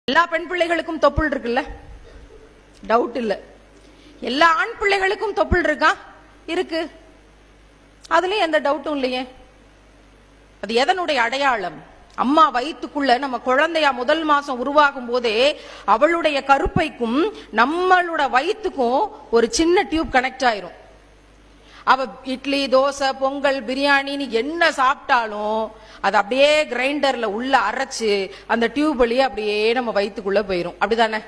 எல்லா பெண் பிள்ளைகளுக்கும் தொப்புள் இருக்குல்ல, டவுட் இல்ல. எல்லா ஆண் பிள்ளைகளுக்கும் தொப்புள் இருக்கா? இருக்கு. அதுலயும் எந்த டவுட்டும் இல்லையே. அது எதனுடைய அடையாளம்? அம்மா வயிற்றுக்குள்ள நம்ம குழந்தையா முதல் மாசம் உருவாகும் போதே அவளுடைய கருப்பைக்கும் நம்மளோட வயிற்றுக்கும் ஒரு சின்ன டியூப் கனெக்ட் ஆயிரும். அவ இட்லி, தோசை, பொங்கல், பிரியாணின்னு என்ன சாப்பிட்டாலும் அது அப்படியே கிரைண்டர்ல உள்ள அரைச்சு அந்த டியூப் வழியே அப்படியே நம்ம வயிற்றுக்குள்ள போயிரும். அப்படிதானே?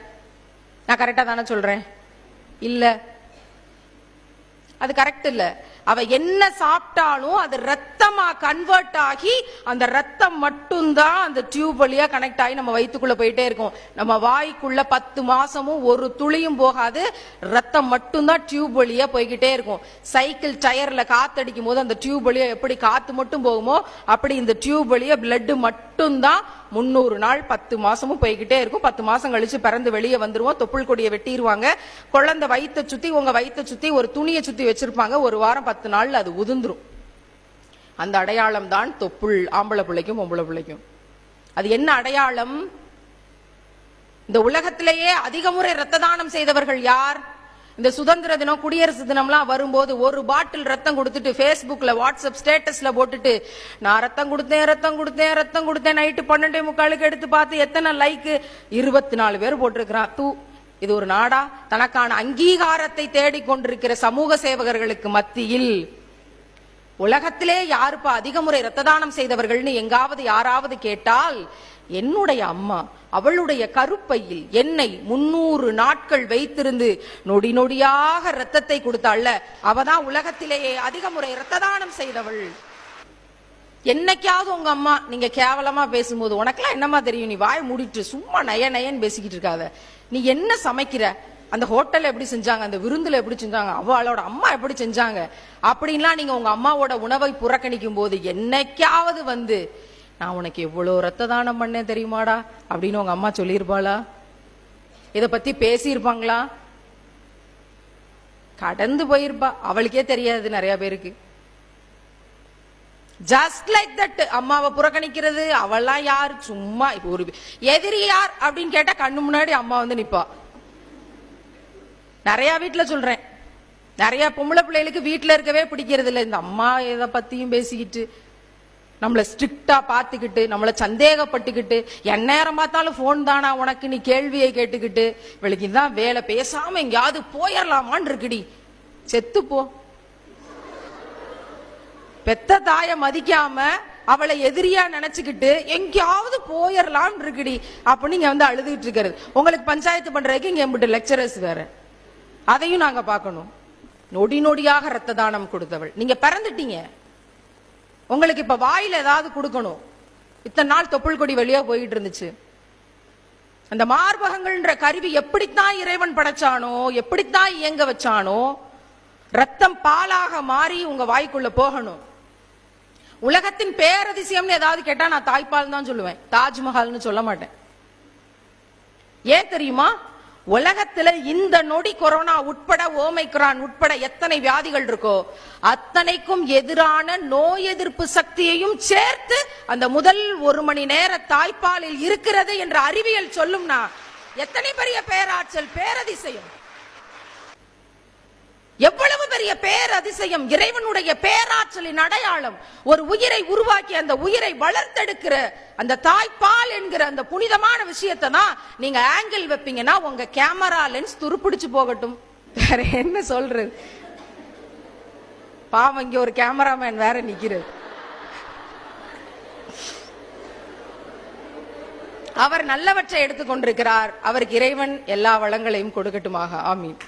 நான் கரெக்டா தானே சொல்றேன்? இல்ல, அது கரெக்ட் இல்ல. அவ என்ன சாப்பிட்டாலும் அது ரத்தமா கன்வெர்ட் ஆகி அந்த ரத்தம் மட்டும்தான் அந்த டியூப் வழியா கனெக்ட் ஆகி நம்ம வயிற்றுக்குள்ள போயிட்டே இருக்கும். நம்ம வாய்க்குள்ள 10 மாசமும் ஒரு துளியும் போகாது, ரத்தம் மட்டும்தான் டியூப் வழியா போய்கிட்டே இருக்கும். சைக்கிள் டயர்ல காத்தடிக்கும் போது அந்த டியூப் வழியா எப்படி காத்து மட்டும் போகுமோ அப்படி இந்த டியூப் வழியா பிளட் மட்டும்தான் 300 நாள் 10 மாசமும் போய்கிட்டே இருக்கும். 10 மாசம் கழிச்சு பிறந்து வெளியே வந்துருவோம். தொப்புள் கொடியை வெட்டிடுவாங்க. குழந்தை வயிற்றை சுத்தி, உங்க வயிற்றை சுத்தி ஒரு துணியை சுத்தி வச்சிருப்பாங்க. ஒரு வாரம் 10 நாள்ல அது உதிர்ந்துரும். அந்த அடையாளம் தான் தொப்புள். ஆம்பளை பிள்ளைக்கும் பொம்பளை பிள்ளைக்கும். அது என்ன அடையாளம்? இந்த உலகத்திலேயே அதிக முறை ரத்த தானம் செய்தவர்கள் யார்? இந்த சுதந்திர தினம், குடியரசு தினம்லாம் வரும்போது ஒரு பாட்டில் ரத்தம் கொடுத்துட்டு பேஸ்புக்ல, வாட்ஸ்அப் ஸ்டேட்டஸ்ல போட்டுட்டு நான் ரத்தம் கொடுத்தேன் நைட்டு 12:45 எடுத்து பார்த்து எத்தனை லைக்? 24 பேர் போட்டிருக்கிறான். இது ஒரு நாடா? தனக்கான அங்கீகாரத்தை தேடிக்கொண்டிருக்கிற சமூக சேவகர்களுக்கு மத்தியில் உலகத்திலே யாருப்பா அதிக முறை ரத்த தானம் செய்தவர்கள்னு எங்காவது யாராவது கேட்டால், என்னுடைய அம்மா அவளுடைய கருப்பையில் என்னை 300 நாட்கள் வைத்திருந்து நொடி நொடியாக ரத்தத்தை கொடுத்தாள்ல, அவதான் உலகத்திலேயே அதிக முறை ரத்த தானம் செய்தவள். என்னைக்காவது உங்க அம்மா நீங்க கேவலமா பேசும்போது, உனக்கெல்லாம் என்னமா தெரியும், நீ வாய் மூடிட்டு சும்மா நயன்னு பேசிக்கிட்டு இருக்காத, நீ என்ன சமைக்கிற, அந்த ஹோட்டல்ல எப்படி செஞ்சாங்க, அந்த விருந்துல எப்படி செஞ்சாங்க, அவளோட அம்மா எப்படி செஞ்சாங்க அப்படின்லாம் நீங்க உங்க அம்மாவோட உணவை புறக்கணிக்கும் போது என்னைக்காவது வந்து நான் உனக்கு எவ்வளவு ரத்த தானம் பண்ணேன் தெரியுமாடா அப்படின்னு உங்க அம்மா சொல்லியிருப்பாளா? இத பத்தி பேசியிருப்பாங்களா? கடந்து போயிருப்பா. அவளுக்கே தெரியாது நிறைய பேருக்கு. ஜஸ்ட் லைக் தட் அம்மாவை புறக்கணிக்கிறது. அவெல்லாம் யார்? சும்மா இப்ப ஒரு எதிரி யார் அப்படின்னு கேட்டா கண்ணு முன்னாடி அம்மா வந்து நிப்பா. நிறைய வீட்டுல சொல்றேன், நிறைய பொம்பளை பிள்ளைகளுக்கு வீட்டுல இருக்கவே பிடிக்கிறது இல்லை. இந்த அம்மா எதை பத்தியும் பேசிக்கிட்டு, நம்மள ஸ்ட்ரிக்டா பாத்துக்கிட்டு, நம்மள சந்தேகப்பட்டுக்கிட்டு, எந்நேரம் பார்த்தாலும் போன் தானா உனக்கு நீ கேள்வியை கேட்டுக்கிட்டு, இவளுக்கு தான் வேலை, பேசாம எங்கேயாவது போயிடலாமான்னு இருக்குடி. செத்து போ. பெத்த தாய மதிக்காம அவளை எதிரியா நினைச்சுக்கிட்டு எங்கேயாவது போயிடலாம் இருக்குடி அப்படின்னு நீங்க வந்து அழுதுகிட்டு இருக்கிறது. உங்களுக்கு பஞ்சாயத்து பண்றதுக்கு இங்க எம்பிட்டு லெக்சரர்ஸ் வேற, அதையும் நாங்க பார்க்கணும். நொடி நொடியாக ரத்த தானம் கொடுத்தவள். நீங்க பிறந்துட்டீங்க, உங்களுக்கு இப்ப வாயில ஏதாவது கொடுக்கணும். இத்தனை நாள் தொப்புள் கொடி வெளியா போயிட்டு இருந்துச்சு. அந்த மார்பகங்கள்ன்ற கருவி எப்படித்தான் இறைவன் படைச்சானோ, எப்படித்தான் இயங்க வச்சானோ, ரத்தம் பாலாக மாறி உங்க வாய்க்குள்ள போகணும். உலகத்தின் பேரதிசயம்னு ஏதாவது கேட்டா நான் தாய்ப்பால் தான் சொல்லுவேன், தாஜ்மஹால்னு சொல்ல மாட்டேன். ஏன் தெரியுமா? உலகத்துல இந்த நொடி கொரோனா உட்பட, ஓமைக்ரான் உட்பட எத்தனை வியாதிகள் இருக்கோ அத்தனைக்கும் எதிரான நோய் எதிர்ப்பு சக்தியையும் சேர்த்து அந்த முதல் 1 மணி நேர தாய்ப்பாலில் இருக்கிறது என்ற அறிவியல் சொல்லும்னா எத்தனை பெரிய பேராற்றல், பேரதிசயம், எவ்வளவு பெரிய பேரதிசயம், இறைவனுடைய பேராற்றலின் அடையாளம். ஒரு உயிரை உருவாக்கி அந்த உயிரை வளர்த்தெடுக்கிற அந்த தாய்ப்பால் என்கிற அந்த புனிதமான விஷயத்தை தான் நீங்க ஆங்கிள் வைப்பீங்கன்னா உங்க கேமரா லென்ஸ் துருப்பிடிச்சு போகட்டும். வேற என்ன சொல்றது? பாவம், இங்க ஒரு கேமராமேன் வேற நிக்கிறது. அவர் நல்லவற்றை எடுத்துக்கொண்டிருக்கிறார். அவருக்கு இறைவன் எல்லா வளங்களையும் கொடுக்கட்டுமாக. ஆமீன்.